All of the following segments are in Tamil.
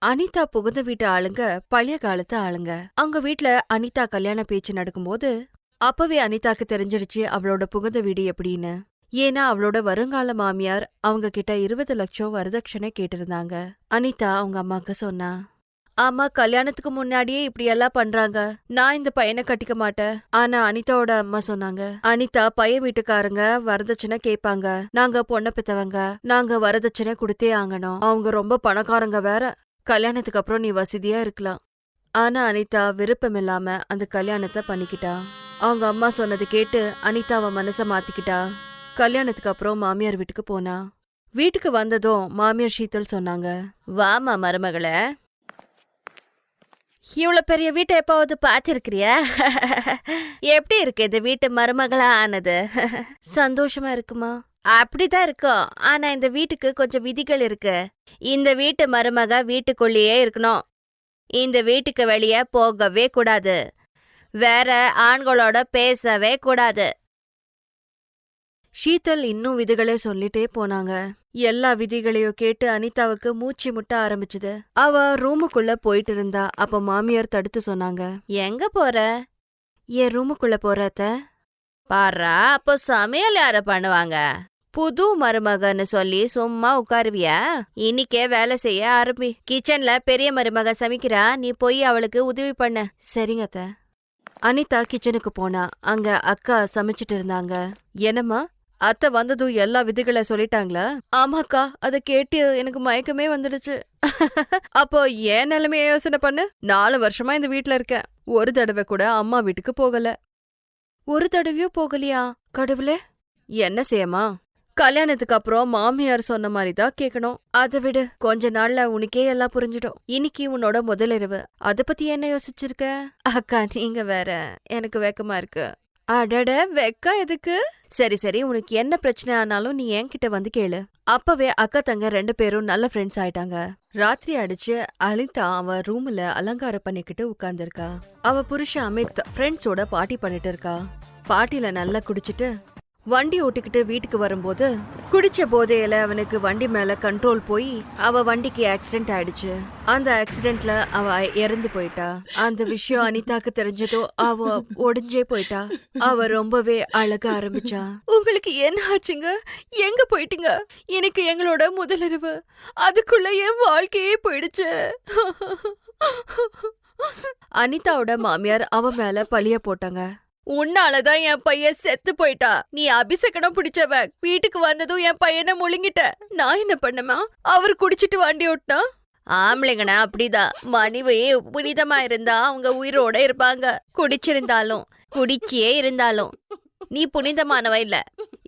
அனிதா புகுந்த வீட்டு ஆளுங்க பழைய காலத்து ஆளுங்க. அவங்க வீட்ல அனிதா கல்யாண பேச்சு நடக்கும்போது அப்பவே அனிதாக்கு தெரிஞ்சிடுச்சு அவளோட புகுந்த வீடு எப்படின்னு. ஏன்னா அவளோட வருங்கால மாமியார் அவங்க கிட்ட 20 லட்சம் வரதட்சணை கேட்டிருந்தாங்க. அனிதா அவங்க அம்மாக்கு சொன்னா, அம்மா கல்யாணத்துக்கு முன்னாடியே இப்படி எல்லாம் பண்றாங்க, நான் இந்த பையனை கட்டிக்க மாட்டேன். ஆனா அனிதாவோட அம்மா சொன்னாங்க, அனிதா பையன் வீட்டுக்காரங்க வரதட்சணை கேட்பாங்க, நாங்க பொண்ணை பெத்தவங்க, நாங்க வரதட்சணை கொடுத்தே ஆகணும், அவங்க ரொம்ப பணக்காரங்க வேற, கல்யாணத்துக்கு அப்புறம் நீ வசதியா இருக்கலாம். ஆனா அனிதா விருப்பமில்லாம அந்த கல்யாணத்தை பண்ணிக்கிட்டா. அவங்க அம்மா சொன்னது கேட்டு அனிதா அவ மனச மாத்திக்கிட்டா. கல்யாணத்துக்கு அப்புறம் மாமியார் வீட்டுக்கு போனா. வீட்டுக்கு வந்ததும் மாமியார் ஷீதல் சொன்னாங்க, வாமா மருமகளே, இவ்வளவு பெரிய வீட்டை எப்பாவது பாத்திருக்கிறியா? எப்படி இருக்கு இந்த வீட்டு மருமகளா ஆனது? சந்தோஷமா இருக்குமா? அப்படிதான் இருக்கும். ஆனா இந்த வீட்டுக்கு கொஞ்சம் விதிகள் இருக்கு. இந்த வீட்டு மருமக வீட்டுக்குள்ளேயே இருக்கணும். இந்த வீட்டுக்கு வெளியே போகவே கூடாது. வேற ஆண்களோட பேசவே கூடாது. ஷீதல் இன்னும் விதிகளை சொல்லிட்டே போனாங்க. எல்லா விதிகளையும் கேட்டு அனிதாவுக்கு மூச்சு முட்ட ஆரம்பிச்சுது. அவ ரூமுக்குள்ள போயிட்டு இருந்தா. அப்ப மாமியார் தடுத்து சொன்னாங்க, எங்க போற? என் ரூமுக்குள்ள போறாத்த. பாரா, அப்போ சமையல் யார பண்ணுவாங்க? புது மருமகன்னு சொல்லி சும்மா உட்காருவியா? இன்னிக்கே வேலை செய்ய ஆரம்பி. கிச்சன்ல பெரிய மருமக சமைக்கிறா, நீ போய் அவளுக்கு உதவி பண்ண. சரிங்க அத்த. அனிதா கிச்சனுக்கு போனா. அங்க அக்கா சமைச்சிட்டு இருந்தாங்க. என்னம்மா, அத்தை வந்ததும் எல்லா விதிகளை சொல்லிட்டாங்களா? ஆமாக்கா, அத கேட்டு எனக்கு மயக்கமே வந்துடுச்சு. அப்போ ஏன் நிலைமைய யோசனை பண்ணு. 4 வருஷமா இந்த வீட்ல இருக்கேன். ஒரு தடவை கூட அம்மா வீட்டுக்கு போகல. ஒரு தடவையோ போகலையா? கடவுளே, என்ன செய்யமா? கல்யாணத்துக்கு அப்புறம் மாமியார் சொன்ன மாதிரி தான் கேட்கணும். அதை விடு, கொஞ்ச நாள்ல உனக்கே எல்லாம் புரிஞ்சிடும். இன்னைக்கு உன்னோட முதல் இரவு, அத பத்தி என்ன யோசிச்சிருக்க? அக்கா நீங்க வேற, எனக்கு வெக்கமா இருக்கு. அடட, வெக்கம் எதுக்கு? சரி சரி, உனக்கு என்ன பிரச்சனை ஆனாலும் நீ என்கிட்ட வந்து கேளு. அப்பவே அக்கா தங்க 2 பேரும் நல்ல ஃப்ரெண்ட்ஸ் ஆயிட்டாங்க. ராத்திரி அடிச்சு அனிதா அவ ரூம்ல அலங்காரம் பண்ணிக்கிட்டு உட்கார்ந்திருக்கா. அவ புருஷன் அமித் ஃப்ரெண்ட்ஸோட பார்ட்டி பண்ணிட்டு இருக்கா. பார்ட்டில நல்லா குடிச்சிட்டு வண்டி ஓட்டிக்கிட்டு வீட்டுக்கு வரும்போது குடிச்ச போதையில அவனுக்கு வண்டி மேல கண்ட்ரோல் போய் அவ வண்டிக்கு ஆக்சிடென்ட் ஆயிடுச்சு. அந்த ஆக்சிடென்ட்ல அவ இறந்து போயிட்டா. அந்த விஷயம் அனிதாக்கு தெரிஞ்சதோ அவ ஒடிஞ்சே போயிட்டா. அவ ரொம்பவே அழக ஆரம்பிச்சா. உங்களுக்கு என்ன ஆச்சுங்க? எங்க போயிட்டீங்க? எனக்கு எங்களோட முதலிரவு, அதுக்குள்ள என் வாழ்க்கையே போயிடுச்சு. அனிதாவோட மாமியார் அவ மேல பழிய போட்டாங்க. உன்னாலதான் என் பையன் செத்து போயிட்டா. நீ அபிஷேகனம் பிடிச்சவ. வீட்டுக்கு வந்ததும் என் பையனை முழுங்கிட்ட. நான் என்ன பண்ணமா? அவர் குடிச்சிட்டு வண்டி ஓட்டினா. ஆம்பளைங்கண்ணா அப்படிதான். மனைவி புனிதமா இருந்தா அவங்க உயிரோட இருப்பாங்க. குடிச்சிருந்தாலும் குடிச்சியே இருந்தாலும் நீ புனிதமானவ இல்ல.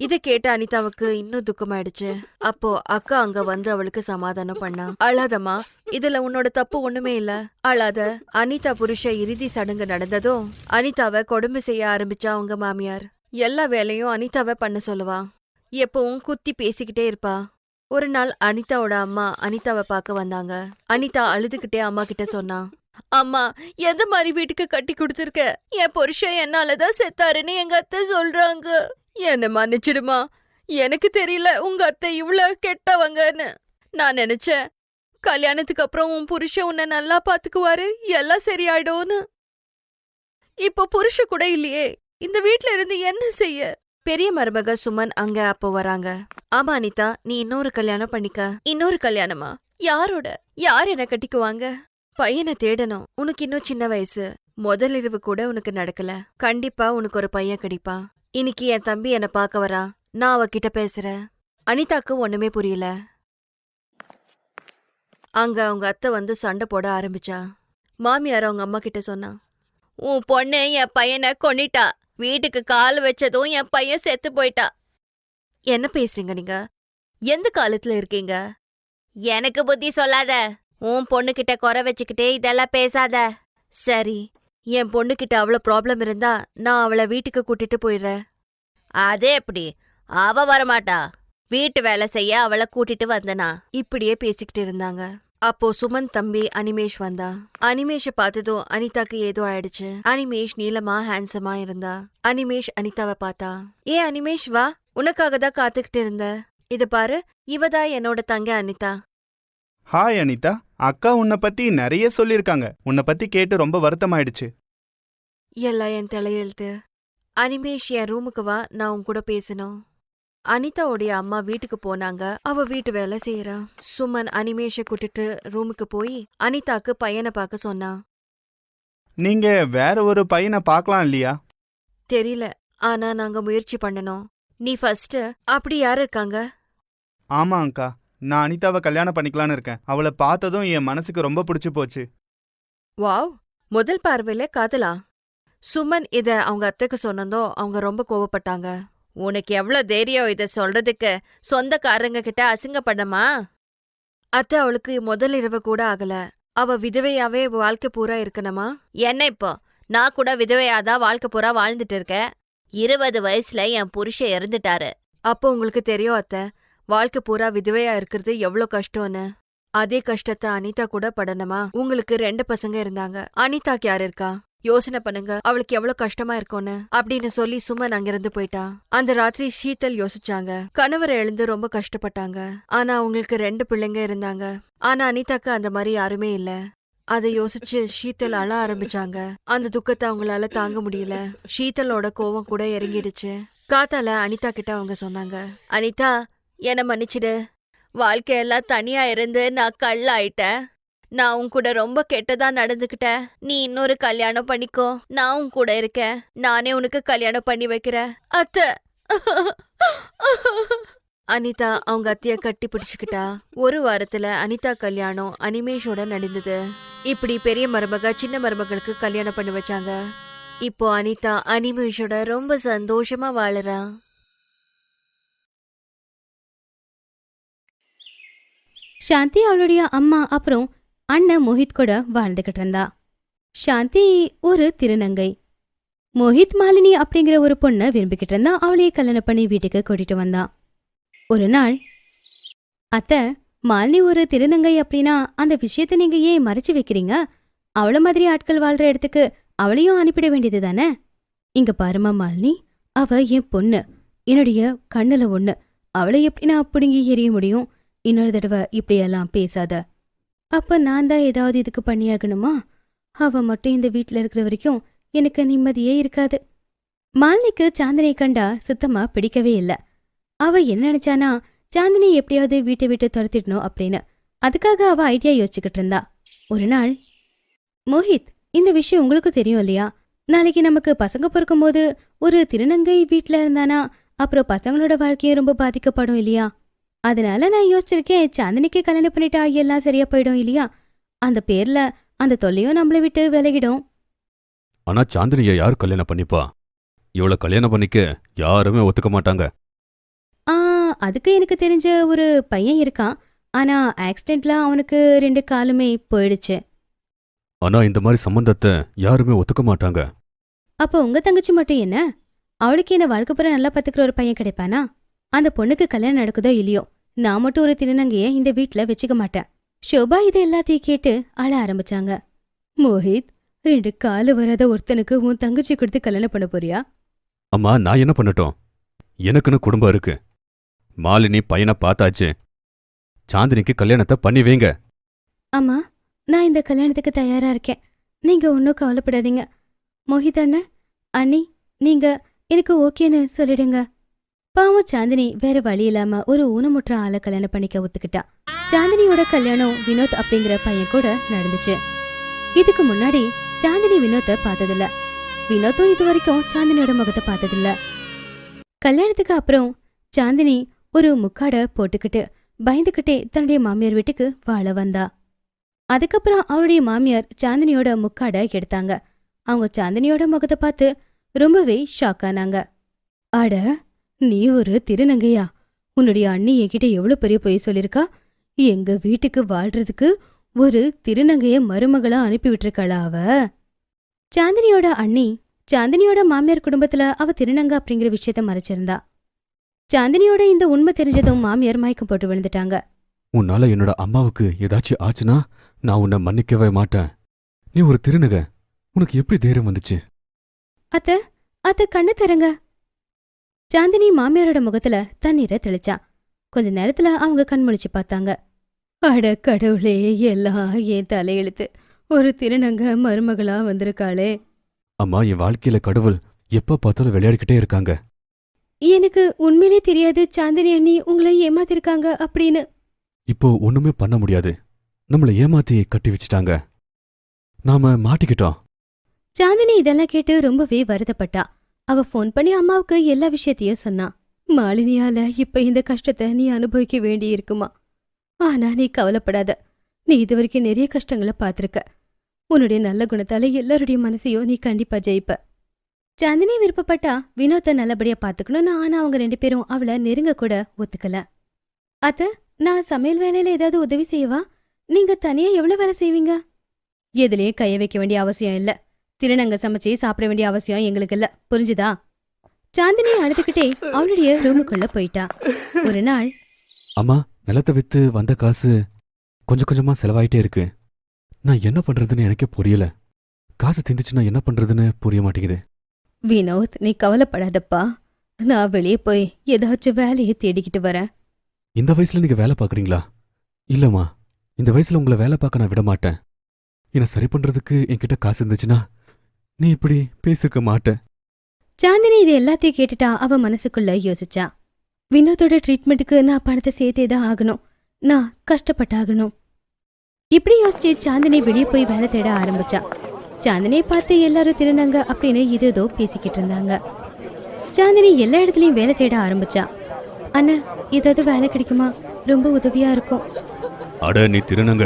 இத கேட்ட அனிதாவுக்கு இன்னும் துக்கமாயிடுச்சு. அப்போ அக்கா அங்க வந்து அவளுக்கு சமாதானம் பண்ணா. அழாதம்மா, இதுல உன்னோட தப்பு ஒண்ணுமே இல்ல, அழாத. அனிதா புருஷ இறுதி சடங்கு நடந்ததும் அனிதாவை கொடுமை செய்ய ஆரம்பிச்சா அவங்க மாமியார். எல்லா வேலையும் அனிதாவை பண்ண சொல்லுவா. எப்பவும் குத்தி பேசிக்கிட்டே இருப்பா. ஒரு நாள் அனிதாவோட அம்மா அனிதாவை பார்க்க வந்தாங்க. அனிதா அழுதுகிட்டே அம்மா கிட்ட சொன்னா, அம்மா, எந்த மாதிரி வீட்டுக்கு கட்டி கொடுத்திருக்க? என் புருஷன் என்னாலதான் செத்தாருன்னு எங்க அத்தை சொல்றாங்க. என்ன மன்னிச்சிடுமா, எனக்கு தெரியல உங்க அத்தை இவ்வளவு கெட்டவங்கன்னு. நான் நினைச்சேன் கல்யாணத்துக்கு அப்புறம் உன் புருஷன் உன்னை நல்லா பாத்துக்குவாரு, எல்லாம் சரியாயிடும்னு. இப்போ புருஷன் கூட இல்லையே, இந்த வீட்ல இருந்து என்ன செய்ய? பெரிய மருமக சுமன் அங்க அப்போ வராங்க. ஆமா அனிதா, நீ இன்னொரு கல்யாணம் பண்ணிக்க. இன்னொரு கல்யாணமா? யாரோட? யார் என்ன கட்டிக்குவாங்க? பையனை தேடணும். உனக்கு இன்னும் சின்ன வயசு. முதல் இரவு கூட உனக்கு நடக்கல. கண்டிப்பா உனக்கு ஒரு பையன் கிடைப்பான். இன்னைக்கு என் தம்பி என்ன பார்க்க வரா, நான் அவகிட்ட பேசுறேன். அனிதாக்கு ஒண்ணுமே புரியல. அங்க அவங்க அத்தை வந்து சண்டை போட ஆரம்பிச்சா. மாமியார் அவங்க அம்மா கிட்ட சொன்னா, உன் பொண்ணு என் பையனை கொன்னிட்டா. வீட்டுக்கு கால் வச்சதும் என் பையன் செத்து போயிட்டா. என்ன பேசுறீங்க நீங்க? எந்த காலத்துல இருக்கீங்க? எனக்கு புத்தி சொல்லாத. உன் பொண்ணுகிட்ட குறை வச்சுக்கிட்டே இதெல்லாம் பேசாத. சரி, என் பொண்ணுகிட்ட அவ்வளவு ப்ராப்ளம் இருந்தா நான் அவளை வீட்டுக்கு கூட்டிட்டு போயிடுறேன். அதே எப்படி? அவ வரமாட்டா. வீட்டு வேலை செய்ய அவளை கூட்டிட்டு வந்தனா. இப்படியே பேசிக்கிட்டு இருந்தாங்க. அப்போ சுமன் தம்பி அனிமேஷ் வந்தா. அனிமேஷ பார்த்ததும் அனிதாக்கு ஏதோ ஆயிடுச்சு. அனிமேஷ் நீளமா ஹேண்ட்ஸமா இருந்தா. அனிமேஷ் அனிதாவை பார்த்தா. ஏ அனிமேஷ், வா, உனக்காக தான் காத்துக்கிட்டு இருந்த. இது பாரு, இவதான் என்னோட தங்க அனிதா. ஹாய் அனிதா. அக்கா உன்னை பத்தி நிறைய சொல்லியிருக்காங்க. உன்னை பத்தி கேட்டு ரொம்ப வருத்தமாயிடுச்சு. எல்லாம் என் தலையெழுத்து. அனிமேஷ் என் ரூமுக்கு வா, நான் உன் கூட பேசணும். அனிதாவுடைய அம்மா வீட்டுக்கு போனாங்க. அவ வீட்டு வேலை செய்யறா. சுமன் அனிமேஷை கூட்டிட்டு ரூமுக்கு போய் அனிதாக்கு பையனை பார்க்க சொன்னா. நீங்க வேற ஒரு பையனை பார்க்கலாம் இல்லையா? தெரியல, ஆனா நாங்க முயற்சி பண்ணணும். நீ ஃபர்ஸ்ட். அப்படி யாரு இருக்காங்க? ஆமா அக்கா, நான் அனிதாவை கல்யாணம் பண்ணிக்கலான்னு இருக்கேன். அவளை பார்த்ததும் என் மனசுக்கு ரொம்ப பிடிச்சு போச்சு. வாவ், முதல் பார்வையில காதலா? சுமன் இத அவங்க அத்தைக்கு சொன்னதோ அவங்க ரொம்ப கோவப்பட்டாங்க. உனக்கு எவ்வளவு தைரியம் இத சொல்றதுக்கு? சொந்தக்காரங்க கிட்ட அசிங்கப்படமா? அத்தை, அவளுக்கு முதல் இரவு கூட ஆகல. அவ விதவையாவே வாழ்க்கை பூரா இருக்கணுமா? என்ன இப்போ? நான் கூட விதவையாதான் வாழ்க்கை பூரா வாழ்ந்துட்டு இருக்கேன். 20 வயசுல என் புருஷன் இறந்துட்டாரு. அப்போ உங்களுக்கு தெரியும் அத்தை, வாழ்க்கை பூரா விதவையா இருக்கிறது எவ்வளோ கஷ்டம்னு. அதே கஷ்டத்தை அனிதா கூட படணுமா? உங்களுக்கு 2 பசங்க இருந்தாங்க. அனிதாக்கு யார் இருக்கா? யோசனை பண்ணுங்க, அவளுக்கு எவ்வளவு கஷ்டமா இருக்கும்னு அப்படின்னு சொல்லி சுமன் அங்கிருந்து போயிட்டா. அந்த ராத்திரி ஷீதல் யோசிச்சாங்க. கணவரை எழுந்து ரொம்ப கஷ்டப்பட்டாங்க. ஆனா அவங்களுக்கு 2 பிள்ளைங்க இருந்தாங்க. ஆனா அனிதாக்கு அந்த மாதிரி யாருமே இல்ல. அதை யோசிச்சு ஷீதல் அழ ஆரம்பிச்சாங்க. அந்த துக்கத்தை அவங்களால தாங்க முடியல. ஷீதலோட கோவம் கூட இறங்கிடுச்சு. காத்தால அனிதா கிட்ட அவங்க சொன்னாங்க, அனிதா, என்ன மன்னிச்சிடு. வாழ்க்கையெல்லாம் தனியா இருந்து நான் கல்லாயிட்டேன். நான் உன் கூட ரொம்ப கெட்டதா நடந்துக்கிட்டேன். நீ இன்னொரு கல்யாணம் பண்ணிக்கோ. நான் உன் கூட இருக்கேன். நானே உனக்கு கல்யாணம் பண்ணி வைக்கிறேன் அத்தை. அனிதா அவங்க அத்தைய கட்டி பிடிச்சுக்கிட்டா. ஒரு வாரத்துல அனிதா கல்யாணம் அனிமேஷோட நடந்தது. இப்படி பெரிய மருமக சின்ன மருமகளுக்கு கல்யாணம் பண்ணி வச்சாங்க. இப்போ அனிதா அனிமேஷோட ரொம்ப சந்தோஷமா வாழறா. சாந்தி அவளுடைய அம்மா அப்புறம் அண்ணன் மோஹித் கூட வாழ்ந்துகிட்டு இருந்தா. சாந்தி ஒரு திருநங்கை. மோஹித் மாலினி அப்படிங்கிற ஒரு பொண்ணை விரும்பிக்கிட்டு இருந்தா. அவளையே கல்யாணம் பண்ணி வீட்டுக்கு கூட்டிட்டு வந்தான். ஒரு நாள், அத்தை, மாலினி ஒரு திருநங்கை அப்படின்னா அந்த விஷயத்த நீங்க ஏன் மறைச்சு வைக்கிறீங்க? அவள மாதிரி ஆட்கள் வாழ்ற இடத்துக்கு அவளையும் அனுப்பிட வேண்டியது தானே? இங்க பாருமா மாலினி, அவ என் பொண்ணு, என்னுடைய கண்ணுல ஒண்ணு. அவளை எப்படி நான் பிடுங்கி எறிய முடியும்? இன்னொரு தடவை இப்படியெல்லாம் பேசாத. அப்ப நான் தான் ஏதாவது இதுக்கு பண்ணியாகணுமா? அவ மட்டும் இந்த வீட்டுல இருக்கிற வரைக்கும் எனக்கு நிம்மதியே இருக்காது. மாலினிக்கு சாந்தினியை கண்டா சுத்தமா பிடிக்கவே இல்லை. அவ என்ன நினைச்சானா, சாந்தினியை எப்படியாவது வீட்டை விட்டு துரத்திடணும் அப்படின்னு. அதுக்காக அவ ஐடியா யோசிச்சுக்கிட்டு இருந்தா. ஒரு நாள், மோஹித், இந்த விஷயம் உங்களுக்கு தெரியும் இல்லையா? நாளைக்கு நமக்கு பசங்க பிறக்கும்போது ஒரு திருநங்கை வீட்டுல இருந்தானா அப்புறம் பசங்களோட வாழ்க்கையும் ரொம்ப பாதிக்கப்படும் இல்லையா? அதனால நான் யோசிச்சிருக்கேன், சாந்தினிக்கு கல்யாணம் பண்ணிட்டா எல்லாம் சரியா போயிடும் இல்லையா? அந்த பேர்ல அந்த தொல்லையும் நம்மளை விட்டு விலகிடும். ஆனா சாந்தினிய யார் கல்யாணம் பண்ணிப்பா? இவளை கல்யாணம் பண்ணிக்க யாருமே ஒத்துக்க மாட்டாங்க. அதுக்கு எனக்கு தெரிஞ்ச ஒரு பையன் இருக்கான். ஆனா ஆக்சிடென்ட்ல அவனுக்கு 2 காலுமே போயிடுச்சு. ஆனா இந்த மாதிரி சம்பந்தத்தை யாருமே ஒத்துக்க மாட்டாங்க. அப்போ உங்க தங்கச்சி மட்டும் என்ன? அவளுக்கு என்ன வாழ்க்கை பூரா நல்லா பாத்துக்கிற ஒரு பையன் கிடைப்பானா? அந்த பொண்ணுக்கு கல்யாணம் நடக்குதோ இல்லையோ, நான் மட்டும் ஒரு திருநங்கைய இந்த வீட்டுல வச்சுக்க மாட்டேன். ஷோபா இதை எல்லாத்தையும் கேட்டு அழ ஆரம்பிச்சாங்க. மோஹித், 2 காலு வராத ஒருத்தனுக்கு உன் தங்கச்சி கொடுத்து கல்யாணம் பண்ண போறியா? அம்மா, நான் என்ன பண்ணட்டும்? எனக்குன்னு குடும்பம் இருக்கு. மாலினி பையனை பார்த்தாச்சு. சாந்தினிக்கு கல்யாணத்தை பண்ணி வைங்க. அம்மா, நான் இந்த கல்யாணத்துக்கு தயாரா இருக்கேன். நீங்க ஒன்னும் கவலைப்படாதீங்க. மோஹித் அண்ணன், அண்ணி, நீங்க எனக்கு ஓகேன்னு சொல்லிடுங்க. பாவம் சாந்தினி வேற வழி இல்லாம ஒரு ஊனமுற்ற ஆளை கல்யாணம் பண்ணிக்க ஒத்துக்கிட்டா. சாந்தினியோட கல்யாணம் வினோத் அப்படிங்கிற பையன் கூட நடந்துச்சு. இதுக்கு முன்னாடி சாந்தினி வினோத்தை பார்த்ததில்ல. வினோத்தும் இது வரைக்கும் சாந்தினியோட முகத்தை பார்த்ததில்ல. கல்யாணத்துக்கு அப்புறம் சாந்தினி ஒரு முக்காட போட்டுக்கிட்டு பயந்துகிட்டே தன்னுடைய மாமியார் வீட்டுக்கு வாழ வந்தா. அதுக்கப்புறம் அவருடைய மாமியார் சாந்தினியோட முக்காட எடுத்தாங்க. அவங்க சாந்தினியோட முகத்தை பார்த்து ரொம்பவே ஷாக் ஆனாங்க. அட, நீ ஒரு திருநங்கையா? உன்னுடைய அண்ணி என்கிட்ட எவ்வளவு பெரிய பொய் சொல்லிருக்கா? எங்க வீட்டுக்கு வாழ்றதுக்கு ஒரு திருநங்கைய மருமகளா அனுப்பி விட்டுருக்காளா அவ? சாந்தினியோட அண்ணி சாந்தினியோட மாமியார் குடும்பத்துல அவ திருநங்கை அப்படிங்கிற விஷயத்த மறைச்சிருந்தா. சாந்தினியோட இந்த உண்மை தெரிஞ்சதும் மாமியார் மயக்கம் போட்டு விழுந்துட்டாங்க. உன்னால என்னோட அம்மாவுக்கு ஏதாச்சும் ஆச்சுன்னா நான் உன்னை மன்னிக்கவே மாட்டேன். நீ ஒரு திருநங்கை, உனக்கு எப்படி தைரியம் வந்துச்சு? அத்த கண்ணு தரங்க. சாந்தினி மாமியாரோட முகத்துல தண்ணீரை தெளிச்சா. கொஞ்ச நேரத்துல அவங்க கண் முழிச்சு பார்த்தாங்க. அட கடவுளே, எல்லாம் என் தலையெழுத்து. ஒரு திருநங்க மருமகளா வந்திருக்காளே. அம்மா, என் வாழ்க்கையில கடவுள் எப்ப பார்த்தாலும் விளையாடிக்கிட்டே இருக்காங்க. எனக்கு உண்மையிலே தெரியாது சாந்தினி அண்ணி உங்களை ஏமாத்திருக்காங்க அப்படின்னு. இப்போ ஒண்ணுமே பண்ண முடியாது. நம்மள ஏமாத்தி கட்டி வச்சுட்டாங்க. நாம மாட்டிக்கிட்டோம். சாந்தினி இதெல்லாம் கேட்டு ரொம்பவே வருத்தப்பட்டா. அவ ஃபோன் பண்ணி அம்மாவுக்கு எல்லா விஷயத்தையும் சொன்னா. மாலினியால இப்ப இந்த கஷ்டத்தை நீ அனுபவிக்க வேண்டி இருக்குமா? ஆனா நீ கவலைப்படாத. நீ இதுவரைக்கும் நிறைய கஷ்டங்களை பார்த்திருக்க. உன்னுடைய நல்ல குணத்தால எல்லாருடைய மனசையும் நீ கண்டிப்பா ஜெயிப்ப. சாந்தினி விருப்பப்பட்டா வினோத்தை நல்லபடியா பாத்துக்கணும்னு. ஆனா அவங்க 2 பேரும் அவளை நெருங்க கூட ஒத்துக்கல. அத்த, நான் சமையல் வேலையில ஏதாவது உதவி செய்யவா? நீங்க தனியா எவ்வளவு வேலை செய்வீங்க? எதுலயும் கைய வைக்க வேண்டிய அவசியம் இல்ல. திருநங்க சமைச்சு சாப்பிட வேண்டிய அவசியம் எங்களுக்கு இல்ல, புரிஞ்சுதா? சாந்தினி அழுதுகிட்டே அவளுடைய ரூமுக்குள்ள போயிட்டா. ஒரு நாள், அம்மா, நிலத்தை வித்து வந்த காசு கொஞ்சம் கொஞ்சமா செலவாயிட்டே இருக்கு. நான் என்ன பண்றதுன்னு எனக்கே புரியல. காசு திந்துச்சுன்னா என்ன பண்றதுன்னு புரிய மாட்டேங்குது. வினோத், நீ கவலைப்படாதப்பா. நான் வெளியே போய் ஏதாச்சும் வேலையை தேடிக்கிட்டு வரேன். இந்த வயசுல நீங்க வேலை பாக்குறீங்களா? இல்லம்மா, இந்த வயசுல உங்களை வேலை பார்க்க நான் விட மாட்டேன். என்ன சரி பண்றதுக்கு என்கிட்ட காசு இருந்துச்சுன்னா நீ இப்படி பேசிருக்க மாட்ட. சாந்தினி இது எல்லாத்தையும் கேட்டுட்டா. அவ மனசுக்குள்ள யோசிச்சா, வினோத்தோட ட்ரீட்மெண்ட்டுக்கு நான் பணத்தை சேர்த்தேதான் ஆகணும். நான் கஷ்டப்பட்டாகணும். இப்படி யோசிச்சு சாந்தினி வெளியே போய் வேலை தேட ஆரம்பிச்சா. சாந்தினியை பார்த்து எல்லாரும் திருநங்க அப்படின்னு ஏதோ பேசிக்கிட்டு இருந்தாங்க. சாந்தினி எல்லா இடத்துலயும் வேலை தேட ஆரம்பிச்சா. அண்ணா, ஏதாவது வேலை கிடைக்குமா? ரொம்ப உதவியா இருக்கும். அட, நீ திருநங்க,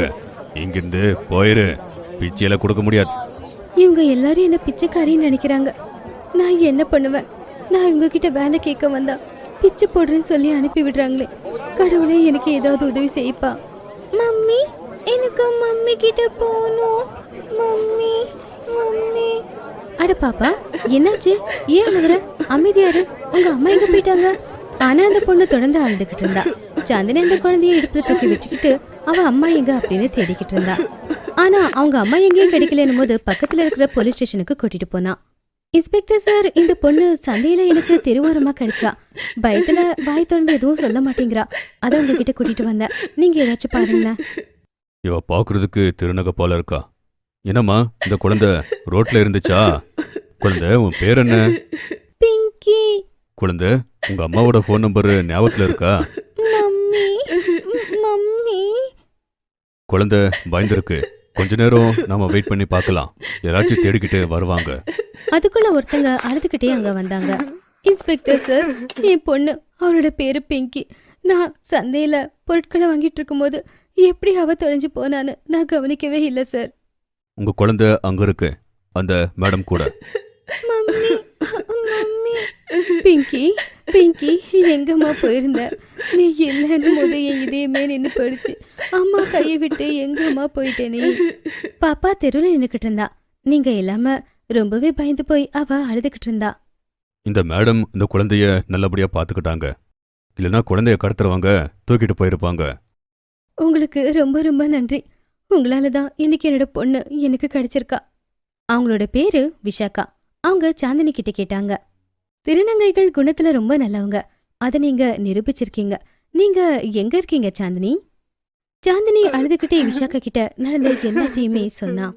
இங்கிருந்து போயிரு. பிச்சையில கொடுக்க முடியாது. இவங்க எல்லாரும் என்ன பிச்சைக்காரின்னு நினைக்கிறாங்க. நான் என்ன பண்ணுவேன்? நான் இவங்க கிட்ட வேலை கேட்க வந்தா பிச்சை போடுறேன்னு சொல்லி அனுப்பி விடுறாங்களே. கடவுளே, எனக்கு ஏதாவது உதவி செய்ப்பா. மம்மி, எனக்கு மம்மி கிட்ட போகணும். Mummy, mummy. அட பாப்பா, என்னாச்சு? ஏன் அழுகுற? அமைதியாரு. உங்க அம்மா எங்க போயிட்டாங்க? ஆனா அந்த பொண்ணு தொடர்ந்து அழுதுகிட்டு இருந்தா. சாந்தினி அந்த குழந்தைய இடுப்புல தூக்கி வச்சுக்கிட்டு அவ அம்மா எங்க அப்படின்னு தேடிக்கிட்டு இருந்தா. ஆனா அவங்க அம்மா எங்கேயும் கிடைக்கலன்னும் போது பக்கத்துல இருக்கிற போலீஸ் ஸ்டேஷனுக்கு கூட்டிட்டு போனா. இன்ஸ்பெக்டர் சார், இந்த பொண்ணு சந்தையில எனக்கு தெருவோரமா கிடைச்சா. பயத்துல வாய் திறந்து எதுவும் சொல்ல மாட்டேங்கிறா. அதான் உங்ககிட்ட கூட்டிட்டு வந்தேன். நீங்க ஏதாச்சும் பாருங்களேன். இவ பாக்குறதுக்கு திருநக போல இருக்கா. என்னம்மா, இந்த குழந்தை ரோட்ல இருந்துச்சா? குழந்தை, உன் பேர் என்ன? பிங்கி. குழந்தை, உங்க அம்மாவோட ஃபோன் நம்பர் ஞாபகத்துல இருக்கா? Mummy, mummy. குழந்தை பயந்துருக்கு. கொஞ்ச நேரம் நாம வெயிட் பண்ணி பார்க்கலாம். யாராச்சும் தேடிக்கிட்டு வருவாங்க. அதுக்குள்ள ஒருத்தங்க அழுதுகிட்டே அங்க வந்தாங்க. இன்ஸ்பெக்டர் சார், என் பொண்ணு, அவரோட பேரு பிங்கி. நான் சந்தையில பொருட்களை வாங்கிட்டு இருக்கும்போது எப்படி அவ தொலைஞ்சு போனான்னு நான் கவனிக்கவே இல்லை சார். உங்க குழந்தை அங்க இருக்கு, அந்த மேடம் கூட. Mummy, mummy. பிங்கி, பிங்கி, எங்கம்மா போயிருந்த? நீ இல்லைன்னு போது என் இதயமே நின்று போயிடுச்சு. அம்மா கையை விட்டு எங்கம்மா போயிட்டேனே. பாப்பா தெருவில் நின்னுக்கிட்டு இருந்தா. நீங்க இல்லாம ரொம்பவே பயந்து போய் அவ அழுதுகிட்டு இருந்தா. இந்த மேடம் இந்த குழந்தைய நல்லபடியா பாத்துக்கிட்டாங்க. இல்லைன்னா குழந்தைய கடத்துறவங்க தூக்கிட்டு போயிருப்பாங்க. உங்களுக்கு ரொம்ப ரொம்ப நன்றி. உங்களால தான் இன்னைக்கு என்னோட பொண்ணு எனக்கு கிடைச்சிருக்கா. அவங்களோட பேரு விஷாக்கா. அவங்க சாந்தினி கிட்ட கேட்டாங்க. திருநங்கைகள் குணத்துல ரொம்ப நல்லவங்க. அதை நீங்க நிரூபிச்சிருக்கீங்க. நீங்க எங்க இருக்கீங்க சாந்தினி? சாந்தினி அழுதுகிட்டே விஷாக்கா கிட்ட நடந்த எல்லாத்தையுமே சொன்னா.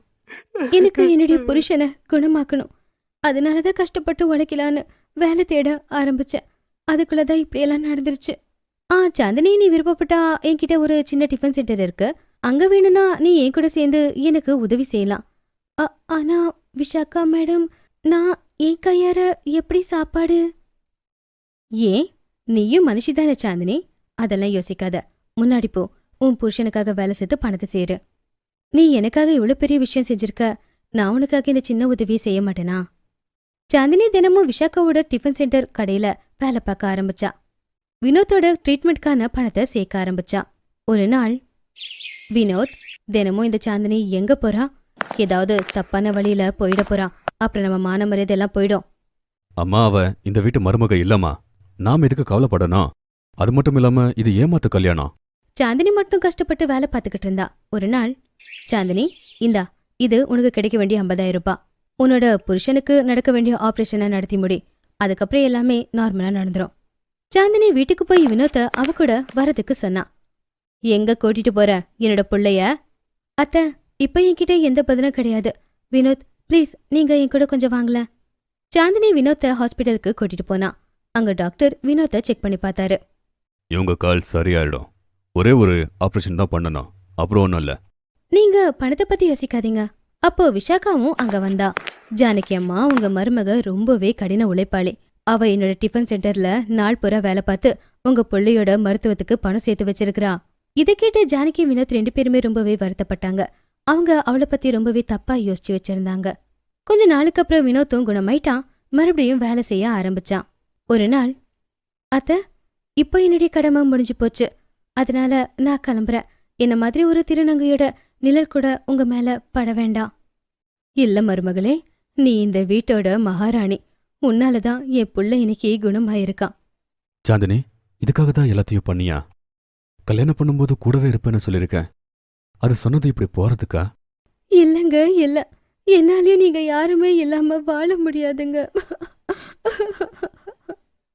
எனக்கு என்னுடைய புருஷனை குணமாக்கணும். அதனாலதான் கஷ்டப்பட்டு உழைக்கலான்னு வேலை தேட ஆரம்பிச்சேன். அதுக்குள்ளதான் இப்படியெல்லாம் நடந்துருச்சு. சாந்தினி, நீ விருப்பப்பட்டா என்கிட்ட ஒரு சின்ன டிஃபன் சென்டர் இருக்கு. அங்க வேணும்னா நீ என் கூட சேர்ந்து எனக்கு உதவி செய்யலாம். ஆனா விஷாக்கா மேடம், நான் என் கையார எப்படி சாப்பாடு? ஏன், நீயும் மனுஷிதானே சாந்தினி. அதெல்லாம் யோசிக்காத. முன்னாடி போ, உன் புருஷனுக்காக வேலை செய்து பணத்தை சேரு. நீ எனக்காக இவ்வளவு பெரிய விஷயம் செஞ்சிருக்க. நான் உனக்காக இந்த சின்ன உதவியை செய்ய மாட்டேனா? சாந்தினி தினமும் விஷாக்காவோட டிஃபன் சென்டர் கடையில வேலை பார்க்க ஆரம்பிச்சா. வினோத்தோட ட்ரீட்மெண்ட்கான பணத்தை சேர்க்க ஆரம்பிச்சா. ஒரு நாள், வினோத், தினமும் இந்த சாந்தினி எங்க போறா? ஏதாவது தப்பான வழியில போயிட போறா. அப்புறம் நம்ம மான மரியாதை எல்லாம் போயிடும். அம்மா, அவ இந்த வீட்டு மருமக இல்லம்மா. நாம எதுக்கு கவலைப்படணும்? அது மட்டும் இல்லாம இது ஏமாத்து கல்யாணம். சாந்தினி மட்டும் கஷ்டப்பட்டு வேலை பார்த்துக்கிட்டு இருந்தா. ஒரு நாள், சாந்தினி, இந்தா, இது உனக்கு கிடைக்க வேண்டிய 50,000 ரூபாய். உன்னோட புருஷனுக்கு நடக்க வேண்டிய ஆபரேஷனை நடத்தி முடி. அதுக்கப்புறம் எல்லாமே நார்மலா நடந்துரும். சாந்தினி வீட்டுக்கு போய் வினோத்தை அவ கூட வரதுக்கு சொன்னா. எங்க கூட்டிட்டு போற என்னோட புள்ளைய? அத்த, இப்ப என்கிட்ட எந்த பதிலும் கிடையாது. வினோத், ப்ளீஸ் நீங்க என் கூட கொஞ்சம் வாங்கல. சாந்தினி வினோத்தை ஹாஸ்பிட்டலுக்கு கூட்டிட்டு போனா. அங்க டாக்டர் வினோத்தை செக் பண்ணி பார்த்தாரு. இவங்க கால் சரியாயிடும். ஒரே ஒரு ஆபரேஷன் தான் பண்ணணும். அப்புறம் ஒன்றும் இல்லை. நீங்க பணத்தை பத்தி யோசிக்காதீங்க. அப்போ விஷாக்காவும் அங்க வந்தா. ஜானகி அம்மா, உங்க மருமக ரொம்பவே கடின உழைப்பாளி. அவ என்னோட டிஃபன் சென்டர்ல நாள் பூரா வேலை பார்த்து உங்க பிள்ளையோட மருத்துவத்துக்கு பணம் சேர்த்து வச்சிருக்கிறா. இதை கேட்டு ஜானகி வினோத் 2 பேருமே ரொம்பவே வருத்தப்பட்டாங்க. அவங்க அவளை பத்தி ரொம்பவே தப்பா யோசிச்சு வச்சிருந்தாங்க. கொஞ்ச நாளுக்கு அப்புறம் வினோத்தும் குணமாயிட்டான். மறுபடியும் வேலை செய்ய ஆரம்பிச்சான். ஒரு நாள், அத்த, இப்போ என்னுடைய கடமை முடிஞ்சு போச்சு. அதனால நான் கிளம்புறேன். என்ன மாதிரி ஒரு திருநங்கையோட நிழல் கூட உங்க மேல பட வேண்டாம். இல்ல மருமகளே, நீ இந்த வீட்டோட மகாராணி. உன்னாலதான் என் புள்ள இன்னைக்கு குணமாயிருக்கான். சாந்தினி, இதுக்காக தான் எல்லாத்தையும் பண்ணியா? கல்யாணம் பண்ணும்போது கூடவே இருப்பேன்னு சொல்லியிருக்கேன். அது சொன்னது இப்படி போறதுக்கா? இல்லங்க, இல்ல. என்னாலயும் நீங்க யாருமே இல்லாம வாழ முடியாதுங்க.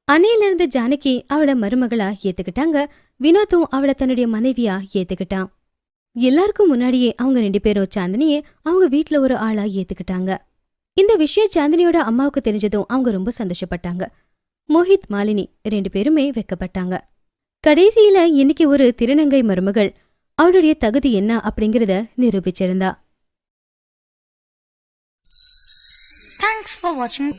அன்னையில இருந்து ஜானகி அவளை மருமகளா ஏத்துக்கிட்டாங்க. வினோத்தும் அவளை தன்னுடைய மனைவியா ஏத்துக்கிட்டான். எல்லாருக்கும் முன்னாடியே அவங்க 2 பேரும் சாந்தினியே அவங்க வீட்ல ஒரு ஆளா ஏத்துக்கிட்டாங்க. இந்த விஷயம் சாந்தினியோட அம்மாவுக்கு தெரிஞ்சதும் அவங்க ரொம்ப சந்தோஷப்பட்டாங்க. மோஹித், மாலினி 2 பேருமே வெக்கப்பட்டாங்க. கடைசியில இன்னைக்கு ஒரு திருநங்கை மருமகள் அவளுடைய தகுதி என்ன அப்படிங்கறத நிரூபிச்சிருந்தா. Thanks for watching.